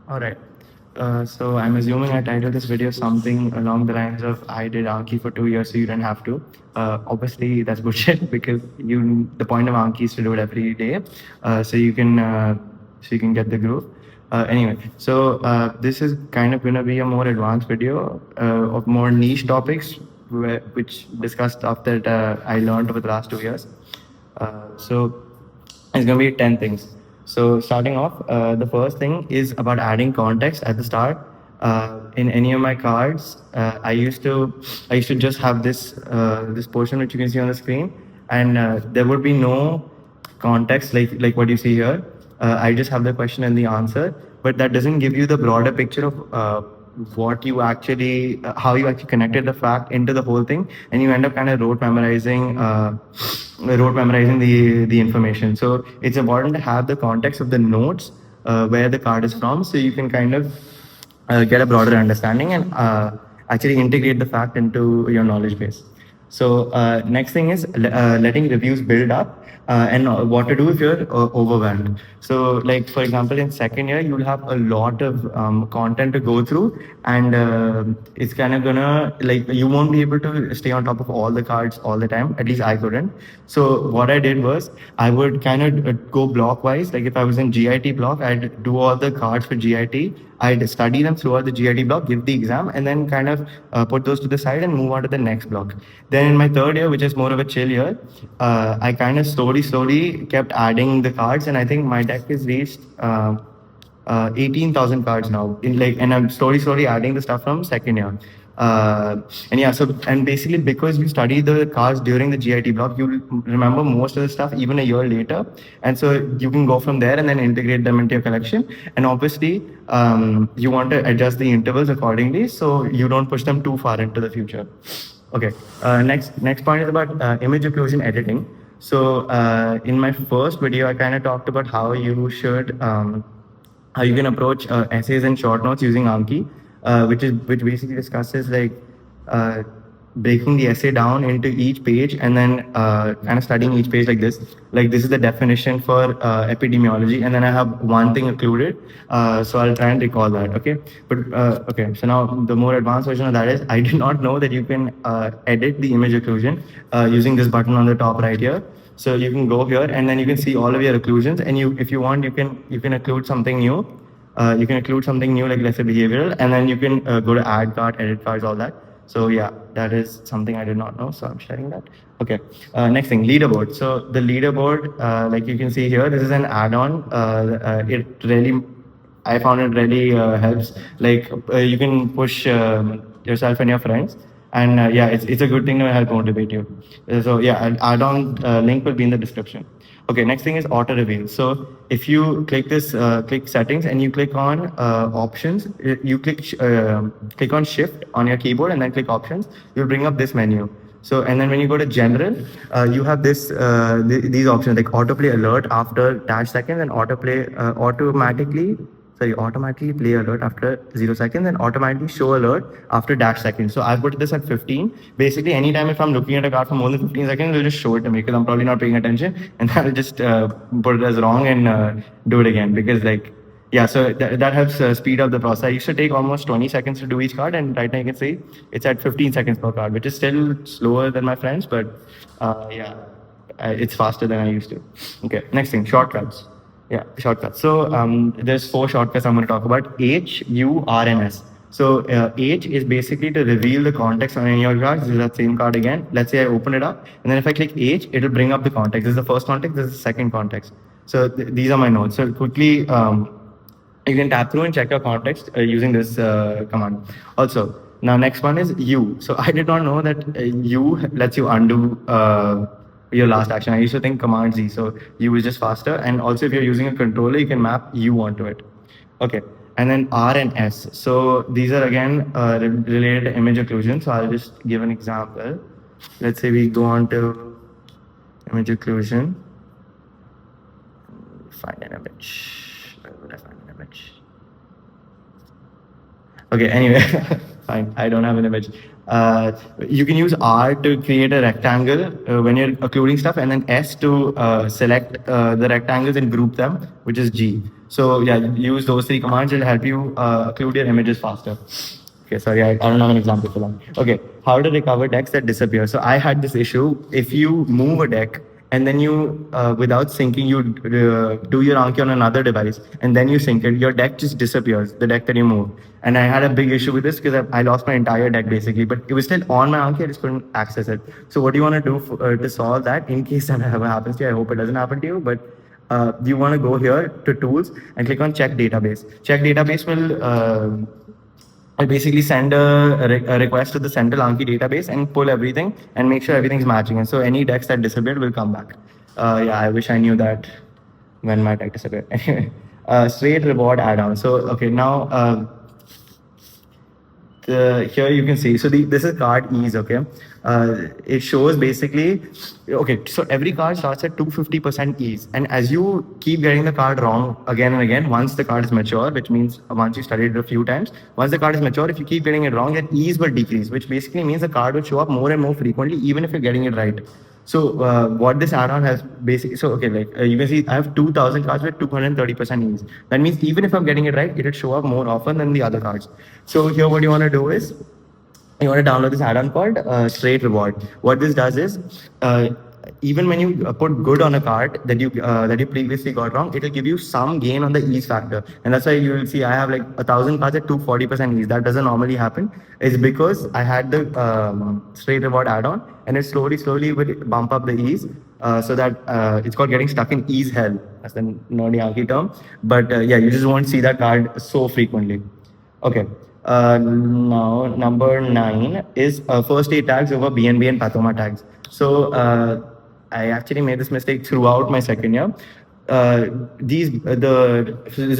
All right. So I'm assuming I titled this video something along the lines of I did Anki for 2 years, so you don't have to. Obviously, that's bullshit because you. The point of Anki is to do it every day, so you can get the groove. Anyway, so this is kind of gonna be a more advanced video of more niche topics, which discuss stuff that I learned over the last 2 years. So it's going to be 10 things. So starting off, the first thing is about adding context at the start. In any of my cards, I used to just have this portion which you can see on the screen, and there would be no context like what you see here. I just have the question and the answer, but that doesn't give you the broader picture of what you actually how you actually connected the fact into the whole thing, and you end up kind of rote memorizing the information. So it's important to have the context of the notes, where the card is from, so you can kind of get a broader understanding and actually integrate the fact into your knowledge base. So next thing is letting reviews build up, and what to do if you're overwhelmed. So like for example, in second year, you'll have a lot of content to go through, and it's kind of gonna like you won't be able to stay on top of all the cards all the time. At least I couldn't. So what I did was I would kind of go block wise. Like if I was in GIT block, I'd do all the cards for GIT. I'd study them throughout the GIT block, give the exam, and then kind of put those to the side and move on to the next block. Then in my third year, which is more of a chill year, I kind of slowly kept adding the cards, and I think my deck is reached 18,000 cards now. And I'm slowly adding the stuff from second year. And yeah, so and basically because you study the cards during the GIT block, you remember most of the stuff even a year later, and so you can go from there and then integrate them into your collection. And obviously, you want to adjust the intervals accordingly so you don't push them too far into the future. Okay. Next point is about image occlusion editing. So in my first video, I kind of talked about how you can approach essays and short notes using Anki, which basically discusses like uh, breaking the essay down into each page and then kind of studying each page like this. Like this is the definition for epidemiology, and then I have one thing included. So I'll try and recall that. Okay, but okay. So now the more advanced version of that is I did not know that you can edit the image occlusion using this button on the top right here. So you can go here and then you can see all of your occlusions, and if you want, you can occlude something new. You can include something new, like let's say behavioral, and then you can go to add card, edit cards, all that. So yeah, that is something I did not know. So I'm sharing that. Okay. Next thing, leaderboard. So the leaderboard, like you can see here, this is an add-on. It really, I found it really helps. Like you can push yourself and your friends. And yeah, it's a good thing to help motivate you. So yeah, an add-on link will be in the description. Okay, next thing is auto reveal. So if you click this, click settings, and you click on options, you click on shift on your keyboard and then click options, you'll bring up this menu. So and then when you go to general, you have these options like autoplay alert after dash seconds and automatically play alert after 0 seconds and automatically show alert after dash seconds. So I've put this at 15. Basically, anytime if I'm looking at a card for more than 15 seconds, it'll just show it to me because I'm probably not paying attention, and I'll just put it as wrong and do it again because like yeah, so that helps speed up the process. I used to take almost 20 seconds to do each card, and right now you can see it's at 15 seconds per card, which is still slower than my friends, but yeah, it's faster than I used to. Okay, next thing, shortcuts. Yeah, shortcuts. So there's 4 shortcuts I'm going to talk about: H, U, R, and S. So H is basically to reveal the context on any of your cards. This is that same card again. Let's say I open it up, and then if I click H, it'll bring up the context. This is the first context. This is the second context. So these are my notes. So quickly, you can tap through and check your context using this command. Also, now next one is U. So I did not know that U lets you undo your last action. I used to think Command Z. So U is just faster. And also, if you're using a controller, you can map U onto it. Okay. And then R and S. So these are again related to image occlusion. So I'll just give an example. Let's say we go on to image occlusion. Find an image. Where would I find an image? Okay, anyway, fine. I don't have an image. You can use R to create a rectangle when you're occluding stuff, and then S to select the rectangles and group them, which is G. So yeah, use those three commands. It'll help you occlude your images faster. Okay, sorry, I don't have an example for that. Okay, how to recover decks that disappear. So I had this issue. If you move a deck and then you, without syncing, you do your Anki on another device and then you sync it, your deck just disappears, the deck that you move. And I had a big issue with this because I lost my entire deck basically, but it was still on my Anki, I just couldn't access it. So what do you want to do to solve that in case that ever happens to you? I hope it doesn't happen to you, but you want to go here to tools and click on check database. Check database will I'll basically send a request to the central Anki database and pull everything and make sure everything's matching. And so any decks that disappeared will come back. Yeah, I wish I knew that when my deck disappeared. Anyway, straight reward add-on. So, okay, now here you can see, so this is card ease, okay? It shows basically, okay, so every card starts at 250% ease. And as you keep getting the card wrong again and again, once the card is mature, which means once you studied it a few times, once the card is mature, if you keep getting it wrong, that ease will decrease, which basically means the card will show up more and more frequently, even if you're getting it right. So what this add-on has basically, so okay, like you can see I have 2000 cards with 230% ease. That means even if I'm getting it right, it'll show up more often than the other cards. So here what you want to do is, you want to download this add-on called Straight Reward. What this does is, even when you put good on a card that you previously got wrong, it will give you some gain on the ease factor, and that's why you will see I have like 1000 cards at 240% ease. That doesn't normally happen. It's because I had the Straight Reward add-on, and it slowly will bump up the ease, so that it's called getting stuck in ease hell. That's the nerdy Anki term. But yeah, you just won't see that card so frequently. Okay. Now number 9 is first aid tags over BNB and Pathoma tags. So I actually made this mistake throughout my second year. This is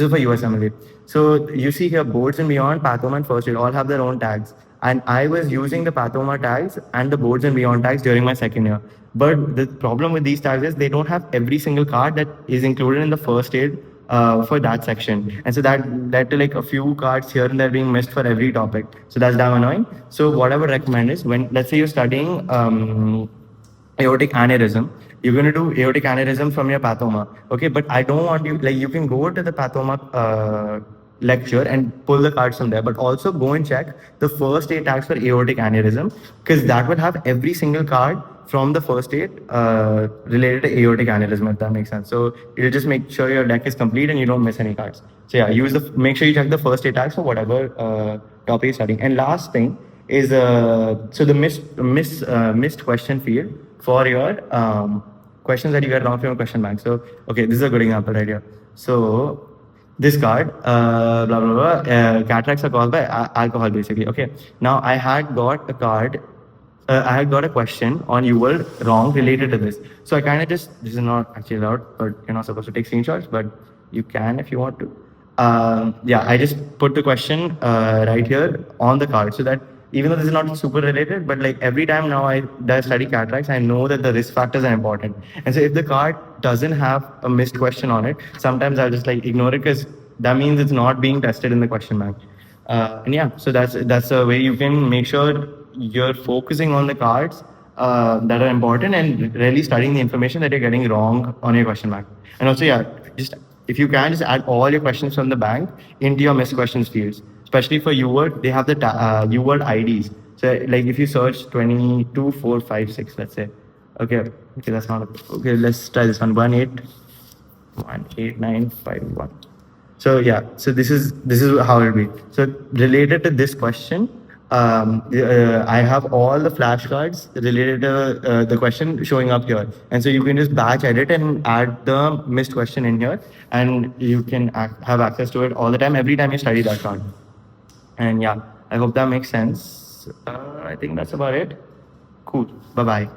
for USMLE. So you see here, boards and beyond, Pathoma and first aid all have their own tags. And I was using the Pathoma tags and the boards and beyond tags during my second year. But the problem with these tags is they don't have every single card that is included in the first aid for that section. And so that led to like a few cards here and there being missed for every topic. So that's damn annoying. So what I would recommend is, when, let's say you're studying aortic aneurysm, you're going to do aortic aneurysm from your Pathoma. Okay, but I don't want you, like you can go to the Pathoma lecture and pull the cards from there, but also go and check the first aid tags for aortic aneurysm, because that will have every single card from the first aid related to aortic aneurysm, if that makes sense. So it'll just make sure your deck is complete and you don't miss any cards. So yeah, make sure you check the first aid tags for whatever topic you're studying. And last thing is so the missed question field for your questions that you get wrong from your question bank. So okay, this is a good example right here. So this card, blah blah blah, cataracts are caused by alcohol, basically. Okay, now I had got a card. I had got a question on UL wrong related to this. So I kind of just, this is not actually allowed, but you're not supposed to take screenshots, but you can if you want to. Yeah, I just put the question right here on the card, so that even though this is not super related, but like every time now I study cataracts, I know that the risk factors are important. And so if the card doesn't have a missed question on it, sometimes I'll just like ignore it, because that means it's not being tested in the question bank. And yeah, so that's a way you can make sure you're focusing on the cards that are important and really studying the information that you're getting wrong on your question bank. And also, yeah, just if you can, just add all your questions from the bank into your missed questions fields. Especially for UWord, they have the UWord IDs. So like if you search 22456, let's say. Okay, that's not okay. Let's try this one. 1818951. So yeah, so this is how it'll be. So related to this question, I have all the flashcards related to the question showing up here, and so you can just batch edit and add the missed question in here, and you can have access to it all the time, every time you study that card. And yeah, I hope that makes sense. I think that's about it. Cool. Bye bye.